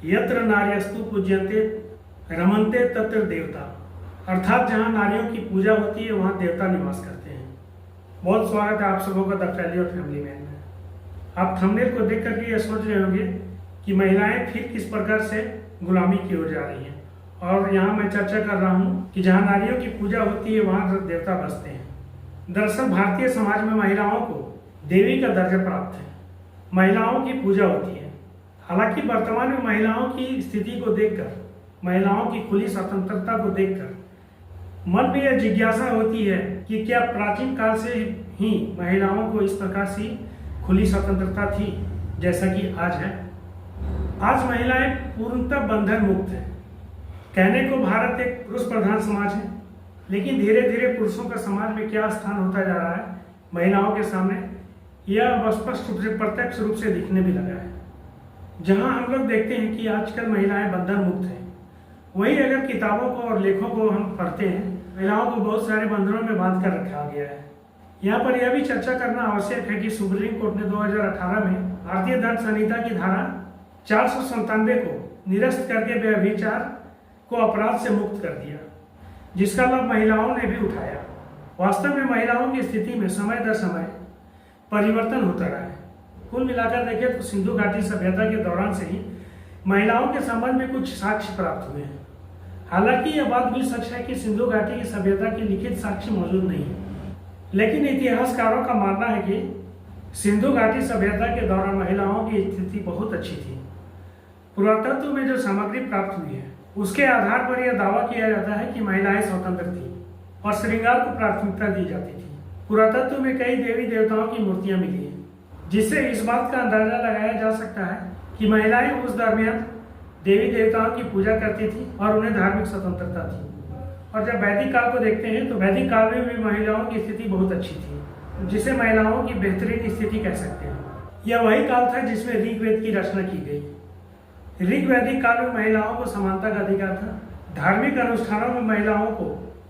यत्र नार्यस्तु पूज्यन्ते रमन्ते तत्र देवता, अर्थात जहाँ नारियों की पूजा होती है वहाँ देवता निवास करते हैं। बहुत स्वागत है आप सबों का द फैली और फैमिली मैन में। आप थंबनेल को देख करके ये सोच रहे होंगे कि महिलाएं फिर किस प्रकार से गुलामी की ओर जा रही हैं, और यहाँ मैं चर्चा कर रहा हूँ कि जहाँ नारियों की पूजा होती है वहाँ देवता बसते हैं। दरअसल भारतीय समाज में महिलाओं को देवी का दर्जा प्राप्त है, महिलाओं की पूजा होती है। हालांकि वर्तमान में महिलाओं की स्थिति को देखकर, महिलाओं की खुली स्वतंत्रता को देखकर मन में यह जिज्ञासा होती है कि क्या प्राचीन काल से ही महिलाओं को इस प्रकार से खुली स्वतंत्रता थी जैसा कि आज है। आज महिलाएं पूर्णतः बंधन मुक्त हैं। कहने को भारत एक पुरुष प्रधान समाज है, लेकिन धीरे धीरे पुरुषों का समाज में क्या स्थान होता जा रहा है महिलाओं के सामने, यह स्पष्ट रूप से प्रत्यक्ष रूप से दिखने भी लगा है। जहां हम लोग देखते हैं कि आजकल महिलाएं बंधन मुक्त हैं, वहीं अगर किताबों को और लेखों को हम पढ़ते हैं, महिलाओं को बहुत सारे बंधनों में बांध कर रखा गया है। यहाँ पर यह भी चर्चा करना आवश्यक है कि सुप्रीम कोर्ट ने 2018 में भारतीय दंड संहिता की धारा 497 को निरस्त करके व्यभिचार को अपराध से मुक्त कर दिया, जिसका लाभ महिलाओं ने भी उठाया। वास्तव में महिलाओं की स्थिति में समय दर समय परिवर्तन होता रहा है। कुल मिलाकर देखें तो सिंधु घाटी सभ्यता के दौरान से ही महिलाओं के संबंध में कुछ साक्ष्य प्राप्त हुए हैं। हालांकि यह बात भी सच है कि सिंधु घाटी की सभ्यता के लिखित साक्ष्य मौजूद नहीं है, लेकिन इतिहासकारों का मानना है कि सिंधु घाटी सभ्यता के दौरान महिलाओं की स्थिति बहुत अच्छी थी। पुरातत्व में जो सामग्री प्राप्त हुई है उसके आधार पर यह दावा किया जाता है कि महिलाएं स्वतंत्र थी और श्रृंगार को प्राथमिकता दी जाती थी। पुरातत्व में कई देवी देवताओं की मूर्तियां मिली हैं, जिससे इस बात का अंदाजा लगाया जा सकता है कि महिलाएं उस दरमियान देवी देवताओं की पूजा करती थी और उन्हें धार्मिक स्वतंत्रता थी। और जब वैदिक काल को देखते हैं तो वैदिक काल में भी महिलाओं की स्थिति बहुत अच्छी थी, जिसे महिलाओं की बेहतरीन स्थिति कह सकते हैं। यह वही काल था जिसमें ऋग्वेद की रचना की गई। ऋग्वैदिक काल में महिलाओं को समानता का अधिकार था। धार्मिक अनुष्ठानों में महिलाओं को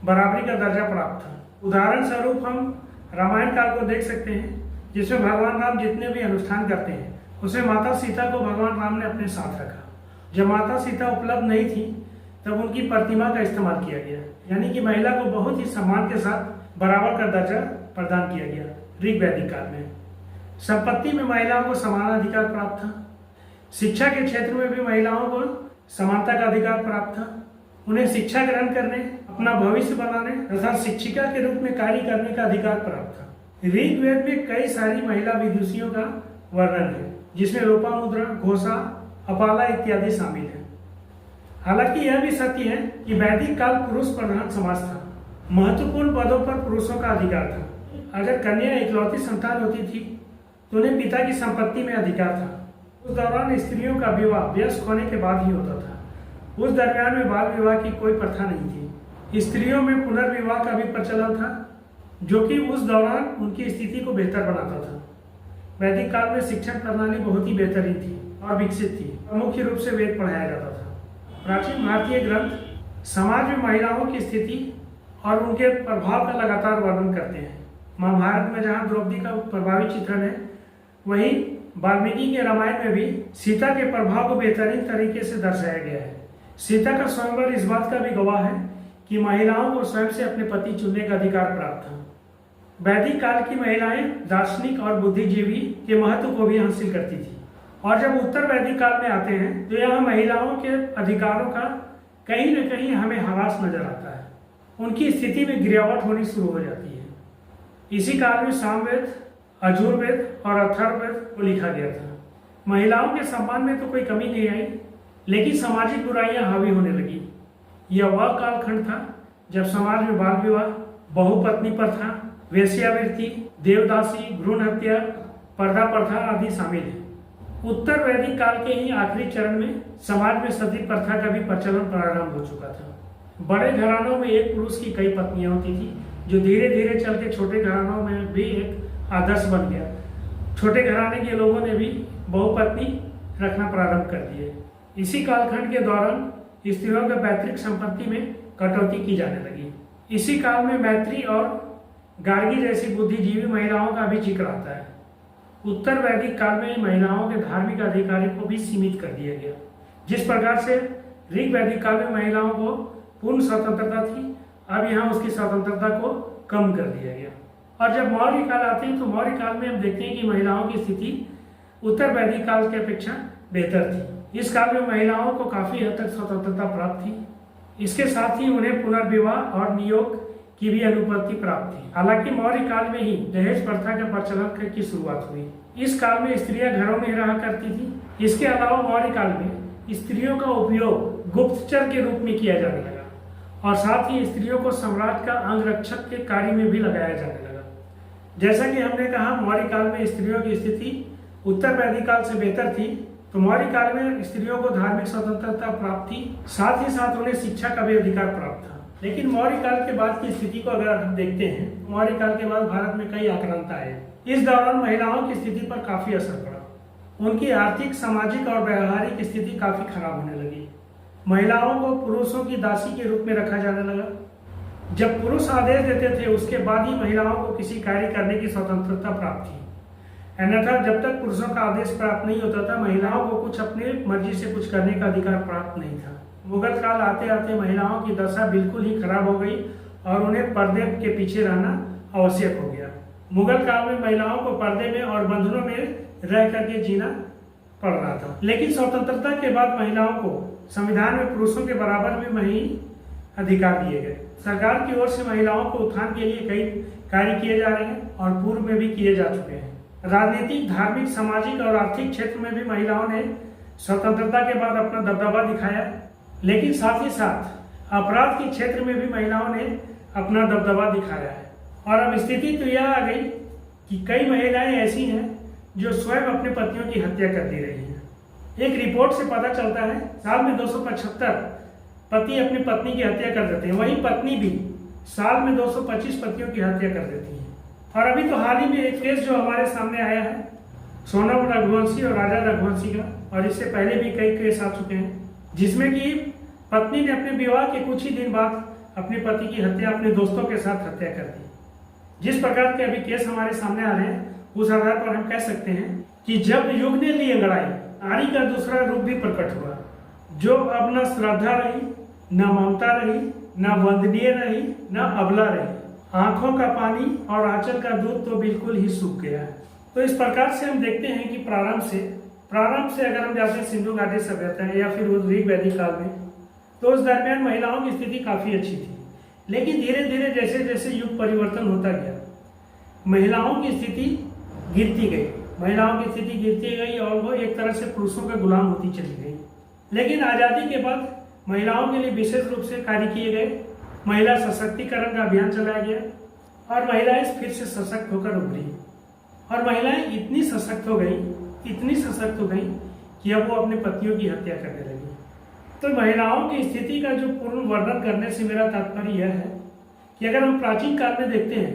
बराबरी का दर्जा प्राप्त था। उदाहरण स्वरूप हम रामायण काल को देख सकते हैं, जिसमें भगवान राम जितने भी अनुष्ठान करते हैं उसमें माता सीता को भगवान राम ने अपने साथ रखा। जब माता सीता उपलब्ध नहीं थी तब उनकी प्रतिमा का इस्तेमाल किया गया, यानी कि महिला को बहुत ही सम्मान के साथ बराबर का दर्जा प्रदान किया गया। ऋग्वैदिक काल में संपत्ति में महिलाओं को समान अधिकार प्राप्त था। शिक्षा के क्षेत्र में भी महिलाओं को समानता का अधिकार प्राप्त था। उन्हें शिक्षा ग्रहण करने, अपना भविष्य बनाने तथा शिक्षिका के रूप में कार्य करने का अधिकार प्राप्त था। ऋग्वेद में कई सारी महिला विदुषियों का वर्णन है, जिसमें लोपामुद्रा, घोषा, अपाला इत्यादि शामिल है। हालांकि यह भी सत्य है कि वैदिक काल पुरुष प्रधान समाज था। महत्वपूर्ण पदों पर पुरुषों का अधिकार था। अगर कन्या इकलौती संतान होती थी तो उन्हें पिता की संपत्ति में अधिकार था। उस दौरान स्त्रियों का विवाह वयस्क होने के बाद ही होता था। उस दरमियान में बाल विवाह की कोई प्रथा नहीं थी। स्त्रियों में पुनर्विवाह का भी प्रचलन था, जो कि उस दौरान उनकी स्थिति को बेहतर बनाता था। वैदिक काल में शिक्षण प्रणाली बहुत ही बेहतरीन थी और विकसित थी। मुख्य रूप से वेद पढ़ाया जाता था। प्राचीन भारतीय ग्रंथ समाज में महिलाओं की स्थिति और उनके प्रभाव का लगातार वर्णन करते हैं। महाभारत में जहाँ द्रौपदी का प्रभावी चित्रण है, वहीं वाल्मीकि के रामायण में भी सीता के प्रभाव को बेहतरीन तरीके से दर्शाया गया है। सीता का स्वयंवर इस बात का भी गवाह है कि महिलाओं को स्वयं से अपने पति चुनने का अधिकार प्राप्त था। वैदिक काल की महिलाएं दार्शनिक और बुद्धिजीवी के महत्व को भी हासिल करती थी। और जब उत्तर वैदिक काल में आते हैं तो यहाँ महिलाओं के अधिकारों का कहीं न कहीं हमें ह्रास नजर आता है। उनकी स्थिति में गिरावट होनी शुरू हो जाती है। इसी काल में सामवेद, यजुर्वेद और अथर्ववेद को लिखा गया था। महिलाओं के सम्मान में तो कोई कमी नहीं आई, लेकिन सामाजिक बुराइयां हावी होने लगी। यह वह कालखंड था जब समाज में बाल विवाह, बहुपत्नी प्रथा, वेश्यावृत्ति, देवदासी, भ्रूण हत्या, पर्दा प्रथा आदि शामिल है। उत्तर वैदिक काल के ही आखिरी चरण में समाज में सती प्रथा का भी प्रचलन प्रारंभ हो चुका था। बड़े घरानों में एक पुरुष की कई पत्नियां होती थी, जो धीरे धीरे चल के छोटे घरानों में भी एक आदर्श बन गया। छोटे घराने के लोगों ने भी बहुपत्नी रखना प्रारंभ कर दिए। इसी कालखंड के दौरान स्त्रियों के पैतृक संपत्ति में कटौती की जाने लगी। इसी काल में मैत्री और गार्गी जैसी बुद्धिजीवी महिलाओं का भी जिक्र आता है। उत्तर वैदिक काल में महिलाओं के धार्मिक अधिकारों को भी सीमित कर दिया गया, जिस प्रकार से ऋग वैदिक काल में महिलाओं को पूर्ण स्वतंत्रता थी, अब यहाँ उसकी स्वतंत्रता को कम कर दिया गया। और जब मौर्य काल आते हैं तो मौर्य काल में हम देखते हैं कि महिलाओं की स्थिति उत्तर वैदिक काल की अपेक्षा बेहतर थी। इस काल में महिलाओं को काफी हद तक स्वतंत्रता प्राप्त थी। इसके साथ ही उन्हें पुनर्विवाह और नियोग की भी अनुमति प्राप्त थी। हालांकि मौर्य काल में ही दहेज प्रथा के प्रचलन की शुरुआत हुई। इस काल में स्त्रियां घरों में रहा करती थी। इसके अलावा मौर्य काल में स्त्रियों का उपयोग गुप्तचर के रूप में किया जाने लगा और साथ ही स्त्रियों को सम्राट का अंगरक्षक के कार्य में भी लगाया जाने लगा। जैसा कि हमने कहा मौर्य काल में स्त्रियों की स्थिति उत्तर वैदिक काल से बेहतर थी, तो मौर्य काल में स्त्रियों को धार्मिक स्वतंत्रता प्राप्त थी, साथ ही साथ उन्हें शिक्षा का भी अधिकार प्राप्त था। लेकिन मौर्य काल के बाद की स्थिति को अगर हम देखते हैं, मौर्य काल के बाद भारत में कई आक्रांता आए। इस दौरान महिलाओं की स्थिति पर काफी असर पड़ा। उनकी आर्थिक, सामाजिक और व्यवहारिक स्थिति काफी खराब होने लगी। महिलाओं को पुरुषों की दासी के रूप में रखा जाने लगा। जब पुरुष आदेश देते थे उसके बाद ही महिलाओं को किसी कार्य करने की स्वतंत्रता प्राप्त थी। अन्यथा जब तक पुरुषों का आदेश प्राप्त नहीं होता था, महिलाओं को कुछ अपने मर्जी से कुछ करने का अधिकार प्राप्त नहीं था। मुगल काल आते आते महिलाओं की दशा बिल्कुल ही खराब हो गई और उन्हें पर्दे के पीछे रहना आवश्यक हो गया। मुगल काल में महिलाओं को पर्दे में और बंधनों में रह करके जीना पड़ रहा था। लेकिन स्वतंत्रता के बाद महिलाओं को संविधान में पुरुषों के बराबर में वही अधिकार दिए गए। सरकार की ओर से महिलाओं को उत्थान के लिए कई कार्य किए जा रहे हैं और पूर्व में भी किए जा चुके हैं। राजनीतिक, धार्मिक, सामाजिक और आर्थिक क्षेत्र में भी महिलाओं ने स्वतंत्रता के बाद अपना दबदबा दिखाया। लेकिन साथ ही साथ अपराध के क्षेत्र में भी महिलाओं ने अपना दबदबा दिखाया है। और अब स्थिति तो यह आ गई कि कई महिलाएं ऐसी हैं जो स्वयं अपने पतियों की हत्या कर दे रही हैं। एक रिपोर्ट से पता चलता है साल में 275 पति अपनी पत्नी की हत्या कर देते हैं। वहीं पत्नी भी साल में 225 पतियों की हत्या कर देती है। और अभी तो हाल ही में एक केस जो हमारे सामने आया है सोनम रघुवंशी और राजा रघुवंशी का, और इससे पहले भी कई केस आ चुके हैं जिसमें कि पत्नी ने अपने विवाह के कुछ ही दिन बाद अपने पति की हत्या अपने दोस्तों के साथ हत्या कर दी। जिस प्रकार के अभी केस हमारे सामने आ रहे हैं उस आधार पर हम कह सकते हैं कि जब युग ने ली अंगड़ाई, नारी का दूसरा रूप भी प्रकट हुआ, जो अब न श्रद्धा रही, न ममता रही, न वंदनीय रही, न अबला रही। आंखों का पानी और आंचल का दूध तो बिल्कुल ही सूख गया है। तो इस प्रकार से हम देखते हैं कि प्रारंभ से अगर हम जाते हैं सिंधु घाटी सभ्यता या फिर ऋग वैदिक काल में, तो उस दरमियान महिलाओं की स्थिति काफी अच्छी थी। लेकिन धीरे धीरे जैसे जैसे युग परिवर्तन होता गया, महिलाओं की स्थिति गिरती गई। महिलाओं की स्थिति गिरती गई और वो एक तरह से पुरुषों के गुलाम होती चली गई। लेकिन आज़ादी के बाद महिलाओं के लिए विशेष रूप से कार्य किए गए। महिला सशक्तिकरण का अभियान चलाया गया और महिलाएं फिर से सशक्त होकर उभरी। और महिलाएं इतनी सशक्त हो गई कि अब वो अपने पतियों की हत्या करने लगी। तो महिलाओं की स्थिति का जो पूर्ण वर्णन करने से मेरा तात्पर्य यह है कि अगर हम प्राचीन काल में देखते हैं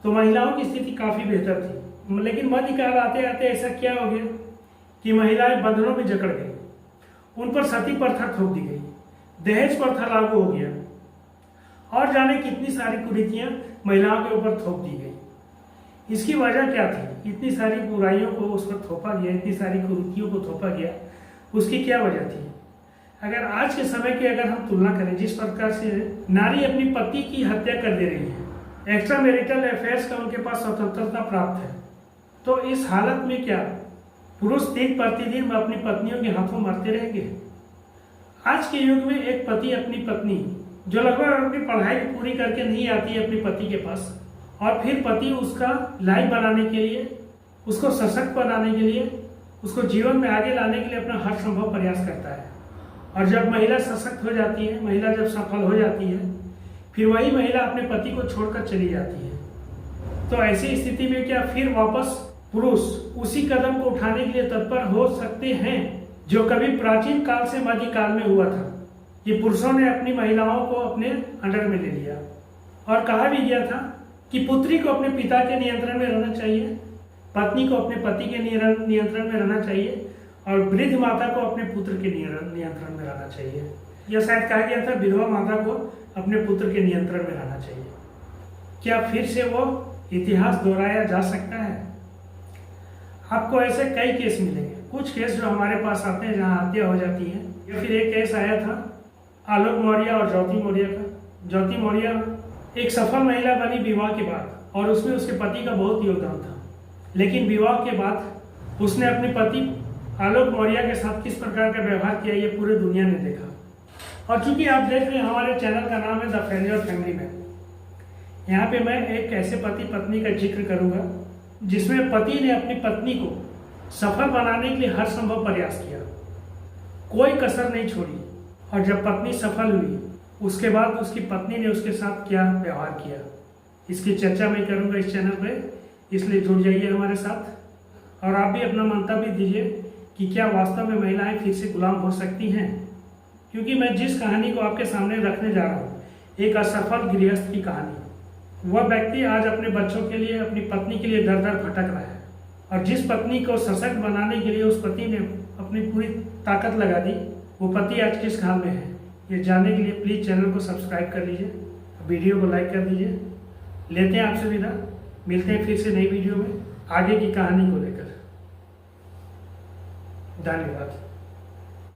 तो महिलाओं की स्थिति काफी बेहतर थी। लेकिन मध्यकाल आते आते ऐसा क्या हो गया कि महिलाएं बंधनों में जकड़ गई, उन पर सती प्रथा थोप दी गई, दहेज प्रथा लागू हो गया और जाने कितनी सारी कुरीतियां महिलाओं के ऊपर थोप दी गई। इसकी वजह क्या थी? इतनी सारी बुराइयों को उस पर थोपा गया, इतनी सारी कुरीतियों को थोपा गया, उसकी क्या वजह थी? अगर आज के समय की अगर हम तुलना करें, जिस प्रकार से नारी अपनी पति की हत्या कर दे रही है, एक्स्ट्रा मैरिटल अफेयर्स का उनके पास स्वतंत्रता प्राप्त है, तो इस हालत में क्या पुरुष दिन प्रतिदिन अपनी पत्नियों के हाथों मरते रहेंगे? आज के युग में एक पति अपनी पत्नी जो लगभग अपनी पढ़ाई पूरी करके नहीं आती है अपने पति के पास, और फिर पति उसका लाइफ बनाने के लिए, उसको सशक्त बनाने के लिए, उसको जीवन में आगे लाने के लिए अपना हर संभव प्रयास करता है। और जब महिला सशक्त हो जाती है, महिला जब सफल हो जाती है, फिर वही महिला अपने पति को छोड़कर चली जाती है। तो ऐसी स्थिति में क्या फिर वापस पुरुष उसी कदम को उठाने के लिए तत्पर हो सकते हैं जो कभी प्राचीन काल से मध्यकाल में हुआ था, कि पुरुषों ने अपनी महिलाओं को अपने अंडर में ले लिया और कहा भी गया था कि पुत्री को अपने पिता के नियंत्रण में रहना चाहिए, पत्नी को अपने पति के नियंत्रण में रहना चाहिए और वृद्ध माता को अपने पुत्र के नियंत्रण में रहना चाहिए। यह शायद कहा गया था विधवा माता को अपने पुत्र के नियंत्रण में रहना चाहिए। क्या फिर से वो इतिहास दोहराया जा सकता है? आपको ऐसे कई केस मिलेंगे। कुछ केस जो हमारे पास आते हैं जहाँ हत्या हो जाती है, या फिर एक केस आया था आलोक मौर्य और ज्योति मौर्य का। ज्योति मौर्य एक सफल महिला बनी विवाह के बाद, और उसमें उसके पति का बहुत योगदान था। लेकिन विवाह के बाद उसने अपने पति आलोक मौर्य के साथ किस प्रकार का व्यवहार किया, ये पूरी दुनिया ने देखा। और चूंकि आप देख रहे हैं हमारे चैनल का नाम है द फेलियर फैमिली मैन, यहाँ पे मैं एक ऐसे पति पत्नी का जिक्र करूंगा जिसमें पति ने अपनी पत्नी को सफल बनाने के लिए हर संभव प्रयास किया, कोई कसर नहीं छोड़ी। और जब पत्नी सफल हुई, उसके बाद उसकी पत्नी ने उसके साथ क्या व्यवहार किया, इसकी चर्चा मैं करूंगा इस चैनल पे, इसलिए जुड़ जाइए हमारे साथ। और आप भी अपना मंतव्य दीजिए कि क्या वास्तव में महिलाएं फिर से गुलाम हो सकती हैं। क्योंकि मैं जिस कहानी को आपके सामने रखने जा रहा हूँ, एक असफल गृहस्थ की कहानी। वह व्यक्ति आज अपने बच्चों के लिए, अपनी पत्नी के लिए दर दर भटक रहा है, और जिस पत्नी को सशक्त बनाने के लिए उस पति ने अपनी पूरी ताकत लगा दी, वो पति आज किस हाल में है, ये जानने के लिए प्लीज़ चैनल को सब्सक्राइब कर लीजिए, वीडियो को लाइक कर दीजिए। लेते हैं आपसे विदा, मिलते हैं फिर से नई वीडियो में आगे की कहानी को लेकर। धन्यवाद।